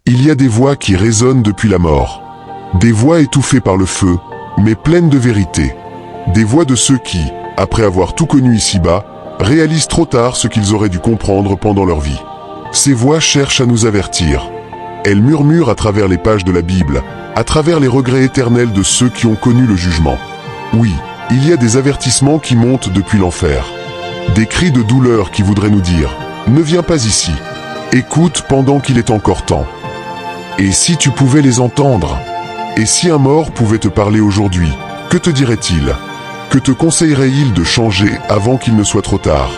Il y a des voix qui résonnent depuis la mort. Des voix étouffées par le feu, mais pleines de vérité. Des voix de ceux qui, après avoir tout connu ici-bas, réalisent trop tard ce qu'ils auraient dû comprendre pendant leur vie. Ces voix cherchent à nous avertir. Elles murmurent à travers les pages de la Bible, à travers les regrets éternels de ceux qui ont connu le jugement. Oui, il y a des avertissements qui montent depuis l'enfer. Des cris de douleur qui voudraient nous dire « Ne viens pas ici, écoute pendant qu'il est encore temps ». Et si tu pouvais les entendre? Et si un mort pouvait te parler aujourd'hui, que te dirait-il? Que te conseillerait-il de changer avant qu'il ne soit trop tard?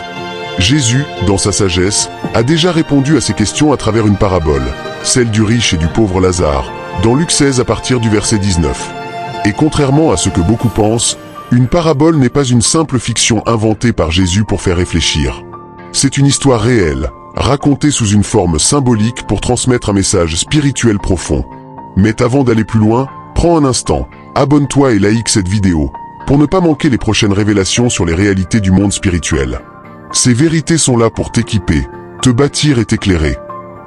Jésus, dans sa sagesse, a déjà répondu à ces questions à travers une parabole, celle du riche et du pauvre Lazare, dans Luc 16 à partir du verset 19. Et contrairement à ce que beaucoup pensent, une parabole n'est pas une simple fiction inventée par Jésus pour faire réfléchir. C'est une histoire réelle, racontée sous une forme symbolique pour transmettre un message spirituel profond. Mais avant d'aller plus loin, prends un instant, abonne-toi et like cette vidéo, pour ne pas manquer les prochaines révélations sur les réalités du monde spirituel. Ces vérités sont là pour t'équiper, te bâtir et t'éclairer.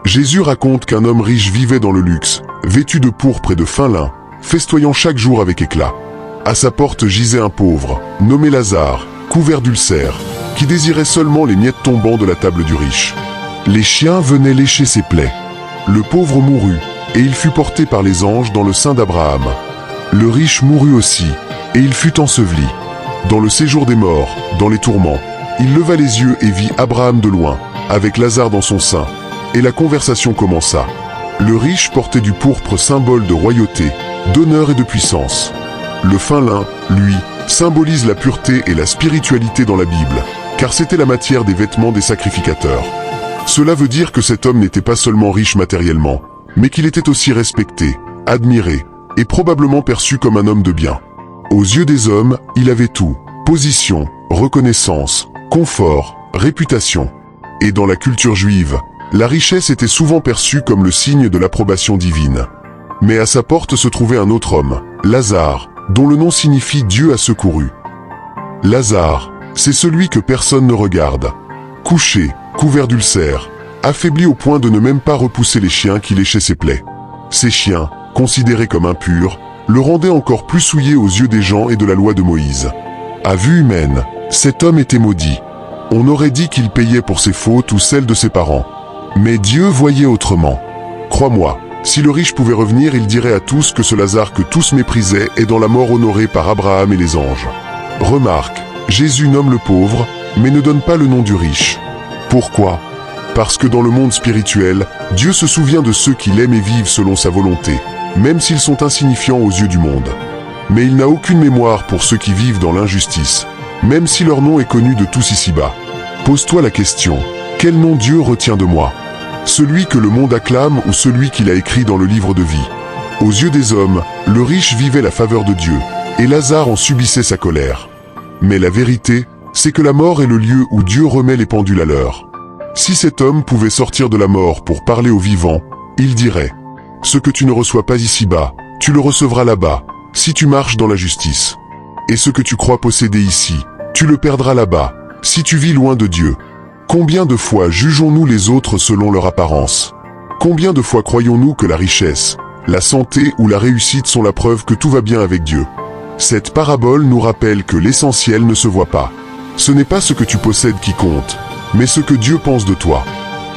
Jésus raconte qu'un homme riche vivait dans le luxe, vêtu de pourpre et de fin lin, festoyant chaque jour avec éclat. À sa porte gisait un pauvre, nommé Lazare, couvert d'ulcères, qui désirait seulement les miettes tombant de la table du riche. Les chiens venaient lécher ses plaies. Le pauvre mourut, et il fut porté par les anges dans le sein d'Abraham. Le riche mourut aussi, et il fut enseveli. Dans le séjour des morts, dans les tourments, il leva les yeux et vit Abraham de loin, avec Lazare dans son sein, et la conversation commença. Le riche portait du pourpre, symbole de royauté, d'honneur et de puissance. Le fin lin, lui, symbolise la pureté et la spiritualité dans la Bible, car c'était la matière des vêtements des sacrificateurs. Cela veut dire que cet homme n'était pas seulement riche matériellement, mais qu'il était aussi respecté, admiré, et probablement perçu comme un homme de bien. Aux yeux des hommes, il avait tout: position, reconnaissance, confort, réputation. Et dans la culture juive, la richesse était souvent perçue comme le signe de l'approbation divine. Mais à sa porte se trouvait un autre homme, Lazare, dont le nom signifie Dieu a secouru. Lazare, c'est celui que personne ne regarde. Couché, couvert d'ulcères, affaibli au point de ne même pas repousser les chiens qui léchaient ses plaies. Ces chiens, considérés comme impurs, le rendaient encore plus souillé aux yeux des gens et de la loi de Moïse. À vue humaine, cet homme était maudit. On aurait dit qu'il payait pour ses fautes ou celles de ses parents. Mais Dieu voyait autrement. Crois-moi, si le riche pouvait revenir, il dirait à tous que ce Lazare que tous méprisaient est dans la mort honoré par Abraham et les anges. Remarque, Jésus nomme le pauvre, mais ne donne pas le nom du riche. Pourquoi? Parce que dans le monde spirituel, Dieu se souvient de ceux qui l'aiment et vivent selon sa volonté, même s'ils sont insignifiants aux yeux du monde. Mais il n'a aucune mémoire pour ceux qui vivent dans l'injustice, même si leur nom est connu de tous ici-bas. Pose-toi la question, quel nom Dieu retient de moi? Celui que le monde acclame ou celui qu'il a écrit dans le livre de vie? Aux yeux des hommes, le riche vivait la faveur de Dieu, et Lazare en subissait sa colère. Mais la vérité, c'est que la mort est le lieu où Dieu remet les pendules à l'heure. Si cet homme pouvait sortir de la mort pour parler aux vivants, il dirait: ce que tu ne reçois pas ici-bas, tu le recevras là-bas, si tu marches dans la justice. Et ce que tu crois posséder ici, tu le perdras là-bas, si tu vis loin de Dieu. Combien de fois jugeons-nous les autres selon leur apparence? Combien de fois croyons-nous que la richesse, la santé ou la réussite sont la preuve que tout va bien avec Dieu? Cette parabole nous rappelle que l'essentiel ne se voit pas. Ce n'est pas ce que tu possèdes qui compte, mais ce que Dieu pense de toi.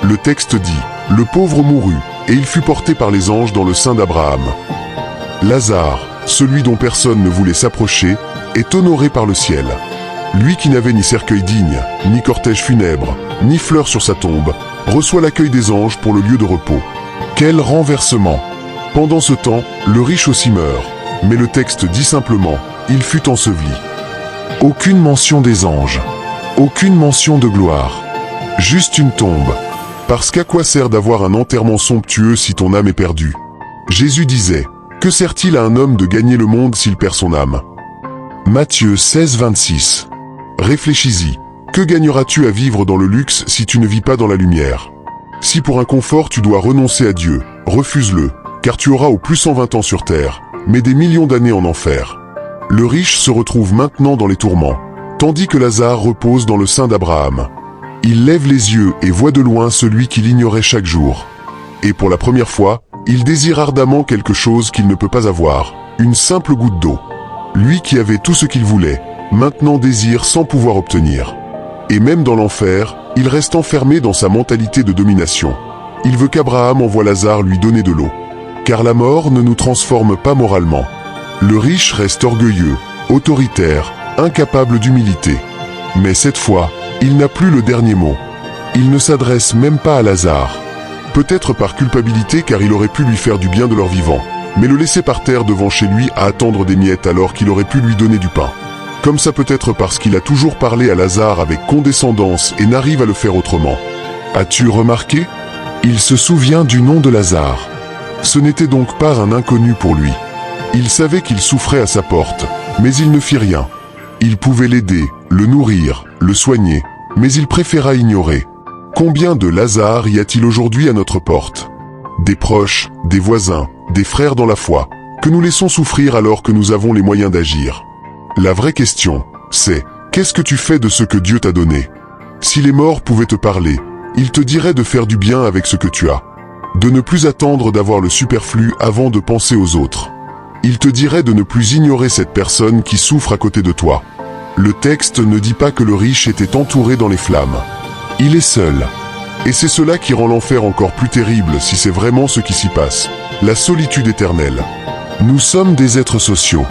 Le texte dit: le pauvre mourut, et il fut porté par les anges dans le sein d'Abraham. Lazare, celui dont personne ne voulait s'approcher, est honoré par le ciel. Lui qui n'avait ni cercueil digne, ni cortège funèbre, ni fleurs sur sa tombe, reçoit l'accueil des anges pour le lieu de repos. Quel renversement! Pendant ce temps, le riche aussi meurt, mais le texte dit simplement: il fut enseveli. Aucune mention des anges, aucune mention de gloire, juste une tombe. Parce qu'à quoi sert d'avoir un enterrement somptueux si ton âme est perdue? Jésus disait: que sert-il à un homme de gagner le monde s'il perd son âme? Matthieu 16, 26. Réfléchis-y. Que gagneras-tu à vivre dans le luxe si tu ne vis pas dans la lumière? Si pour un confort tu dois renoncer à Dieu, refuse-le, car tu auras au plus 120 ans sur terre, mais des millions d'années en enfer. Le riche se retrouve maintenant dans les tourments, tandis que Lazare repose dans le sein d'Abraham. Il lève les yeux et voit de loin celui qu'il ignorait chaque jour. Et pour la première fois, Il désire ardemment quelque chose qu'il ne peut pas avoir, une simple goutte d'eau. Lui qui avait tout ce qu'il voulait, maintenant désire sans pouvoir obtenir. Et même dans l'enfer, il reste enfermé dans sa mentalité de domination. Il veut qu'Abraham envoie Lazare lui donner de l'eau. Car la mort ne nous transforme pas moralement. Le riche reste orgueilleux, autoritaire, incapable d'humilité. Mais cette fois, il n'a plus le dernier mot. Il ne s'adresse même pas à Lazare. Peut-être par culpabilité car il aurait pu lui faire du bien de leur vivant, mais le laisser par terre devant chez lui à attendre des miettes alors qu'il aurait pu lui donner du pain. Comme ça peut-être parce qu'il a toujours parlé à Lazare avec condescendance et n'arrive à le faire autrement. As-tu remarqué? Il se souvient du nom de Lazare. Ce n'était donc pas un inconnu pour lui. Il savait qu'il souffrait à sa porte, mais il ne fit rien. Il pouvait l'aider, le nourrir, le soigner, mais il préféra ignorer. Combien de Lazare y a-t-il aujourd'hui à notre porte? Des proches, des voisins, des frères dans la foi, que nous laissons souffrir alors que nous avons les moyens d'agir. La vraie question, c'est, qu'est-ce que tu fais de ce que Dieu t'a donné? Si les morts pouvaient te parler, ils te diraient de faire du bien avec ce que tu as. De ne plus attendre d'avoir le superflu avant de penser aux autres. Ils te diraient de ne plus ignorer cette personne qui souffre à côté de toi. Le texte ne dit pas que le riche était entouré dans les flammes. Il est seul. Et c'est cela qui rend l'enfer encore plus terrible si c'est vraiment ce qui s'y passe. La solitude éternelle. Nous sommes des êtres sociaux.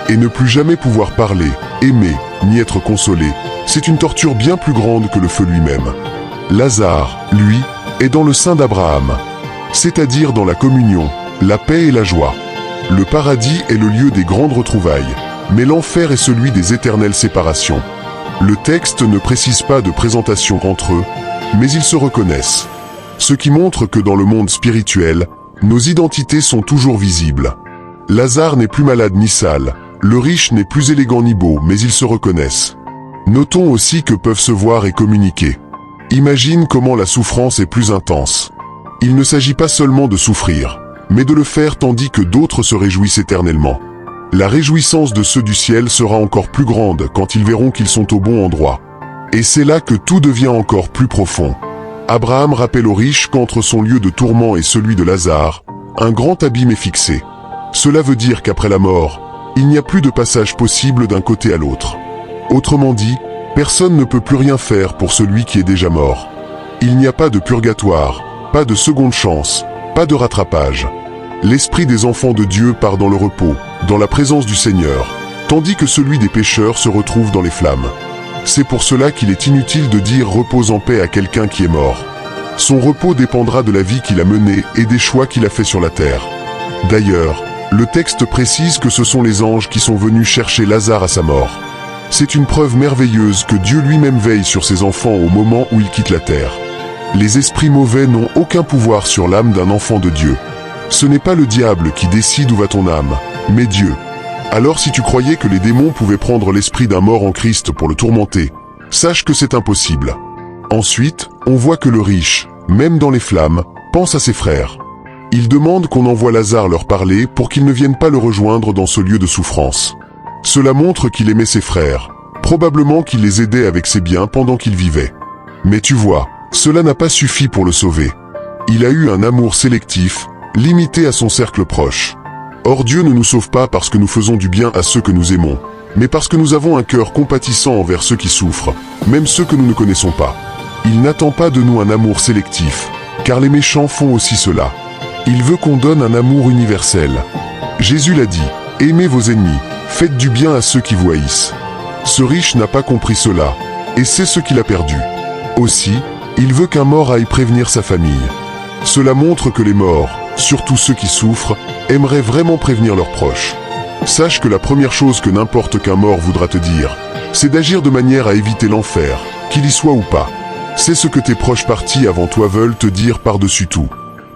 Et ne plus jamais pouvoir parler, aimer, ni être consolé, c'est une torture bien plus grande que le feu lui-même. Lazare, lui, est dans le sein d'Abraham. C'est-à-dire dans la communion, la paix et la joie. Le paradis est le lieu des grandes retrouvailles, mais l'enfer est celui des éternelles séparations. Le texte ne précise pas de présentation entre eux, mais ils se reconnaissent. Ce qui montre que dans le monde spirituel, nos identités sont toujours visibles. Lazare n'est plus malade ni sale, le riche n'est plus élégant ni beau, mais ils se reconnaissent. Notons aussi que peuvent se voir et communiquer. Imagine comment la souffrance est plus intense. Il ne s'agit pas seulement de souffrir, mais de le faire tandis que d'autres se réjouissent éternellement. La réjouissance de ceux du ciel sera encore plus grande quand ils verront qu'ils sont au bon endroit. Et c'est là que tout devient encore plus profond. Abraham rappelle aux riches qu'entre son lieu de tourment et celui de Lazare, un grand abîme est fixé. Cela veut dire qu'après la mort, il n'y a plus de passage possible d'un côté à l'autre. Autrement dit, personne ne peut plus rien faire pour celui qui est déjà mort. Il n'y a pas de purgatoire, pas de seconde chance, pas de rattrapage. L'esprit des enfants de Dieu part dans le repos, dans la présence du Seigneur, tandis que celui des pécheurs se retrouve dans les flammes. C'est pour cela qu'il est inutile de dire « repose en paix » à quelqu'un qui est mort. Son repos dépendra de la vie qu'il a menée et des choix qu'il a faits sur la terre. D'ailleurs, le texte précise que ce sont les anges qui sont venus chercher Lazare à sa mort. C'est une preuve merveilleuse que Dieu lui-même veille sur ses enfants au moment où ils quittent la terre. Les esprits mauvais n'ont aucun pouvoir sur l'âme d'un enfant de Dieu. Ce n'est pas le diable qui décide où va ton âme, mais Dieu. Alors si tu croyais que les démons pouvaient prendre l'esprit d'un mort en Christ pour le tourmenter, sache que c'est impossible. Ensuite, on voit que le riche, même dans les flammes, pense à ses frères. Il demande qu'on envoie Lazare leur parler pour qu'ils ne viennent pas le rejoindre dans ce lieu de souffrance. Cela montre qu'il aimait ses frères, probablement qu'il les aidait avec ses biens pendant qu'il vivait. Mais tu vois, cela n'a pas suffi pour le sauver. Il a eu un amour sélectif, limité à son cercle proche. Or Dieu ne nous sauve pas parce que nous faisons du bien à ceux que nous aimons, mais parce que nous avons un cœur compatissant envers ceux qui souffrent, même ceux que nous ne connaissons pas. Il n'attend pas de nous un amour sélectif, car les méchants font aussi cela. Il veut qu'on donne un amour universel. Jésus l'a dit, « Aimez vos ennemis, faites du bien à ceux qui vous haïssent. » Ce riche n'a pas compris cela, et c'est ce qu'il a perdu. Aussi, il veut qu'un mort aille prévenir sa famille. Cela montre que les morts, surtout ceux qui souffrent, aimeraient vraiment prévenir leurs proches. Sache que la première chose que n'importe qu'un mort voudra te dire, c'est d'agir de manière à éviter l'enfer, qu'il y soit ou pas. C'est ce que tes proches partis avant toi veulent te dire par-dessus tout.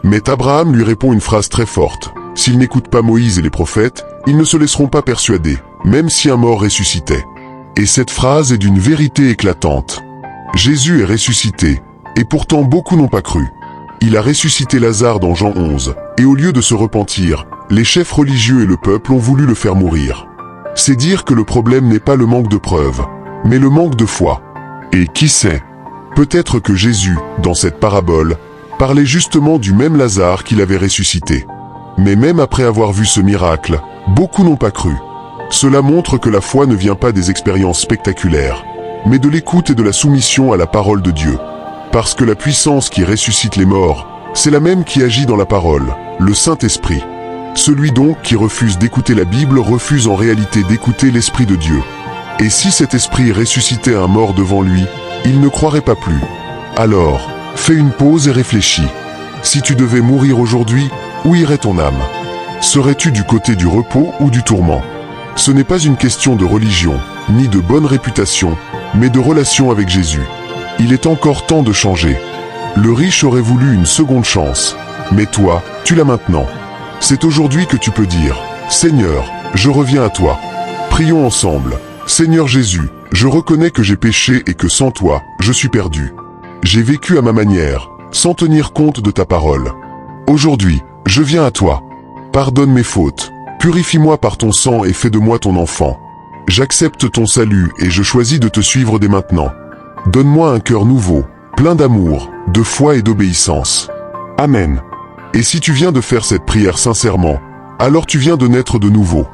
Mais Abraham lui répond une phrase très forte. S'ils n'écoutent pas Moïse et les prophètes, ils ne se laisseront pas persuader, même si un mort ressuscitait. Et cette phrase est d'une vérité éclatante. Jésus est ressuscité, et pourtant beaucoup n'ont pas cru. Il a ressuscité Lazare dans Jean 11, et au lieu de se repentir, les chefs religieux et le peuple ont voulu le faire mourir. C'est dire que le problème n'est pas le manque de preuves, mais le manque de foi. Et qui sait? Peut-être que Jésus, dans cette parabole, parlait justement du même Lazare qu'il avait ressuscité. Mais même après avoir vu ce miracle, beaucoup n'ont pas cru. Cela montre que la foi ne vient pas des expériences spectaculaires, mais de l'écoute et de la soumission à la parole de Dieu. Parce que la puissance qui ressuscite les morts, c'est la même qui agit dans la parole, le Saint-Esprit. Celui donc qui refuse d'écouter la Bible refuse en réalité d'écouter l'Esprit de Dieu. Et si cet esprit ressuscitait un mort devant lui, il ne croirait pas plus. Alors, fais une pause et réfléchis. Si tu devais mourir aujourd'hui, où irait ton âme? Serais-tu du côté du repos ou du tourment? Ce n'est pas une question de religion, ni de bonne réputation, mais de relation avec Jésus. Il est encore temps de changer. Le riche aurait voulu une seconde chance, mais toi, tu l'as maintenant. C'est aujourd'hui que tu peux dire « Seigneur, je reviens à toi ». Prions ensemble. Seigneur Jésus, je reconnais que j'ai péché et que sans toi, je suis perdu. J'ai vécu à ma manière, sans tenir compte de ta parole. Aujourd'hui, je viens à toi. Pardonne mes fautes, purifie-moi par ton sang et fais de moi ton enfant. J'accepte ton salut et je choisis de te suivre dès maintenant. Donne-moi un cœur nouveau, plein d'amour, de foi et d'obéissance. Amen. Et si tu viens de faire cette prière sincèrement, alors tu viens de naître de nouveau.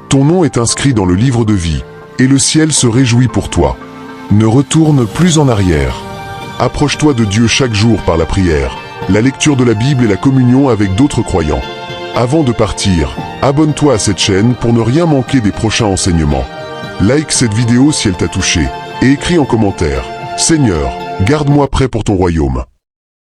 Ton nom est inscrit dans le livre de vie, et le ciel se réjouit pour toi. Ne retourne plus en arrière. Approche-toi de Dieu chaque jour par la prière, la lecture de la Bible et la communion avec d'autres croyants. Avant de partir, abonne-toi à cette chaîne pour ne rien manquer des prochains enseignements. Like cette vidéo si elle t'a touché, et écris en commentaire « Seigneur, garde-moi prêt pour ton royaume ».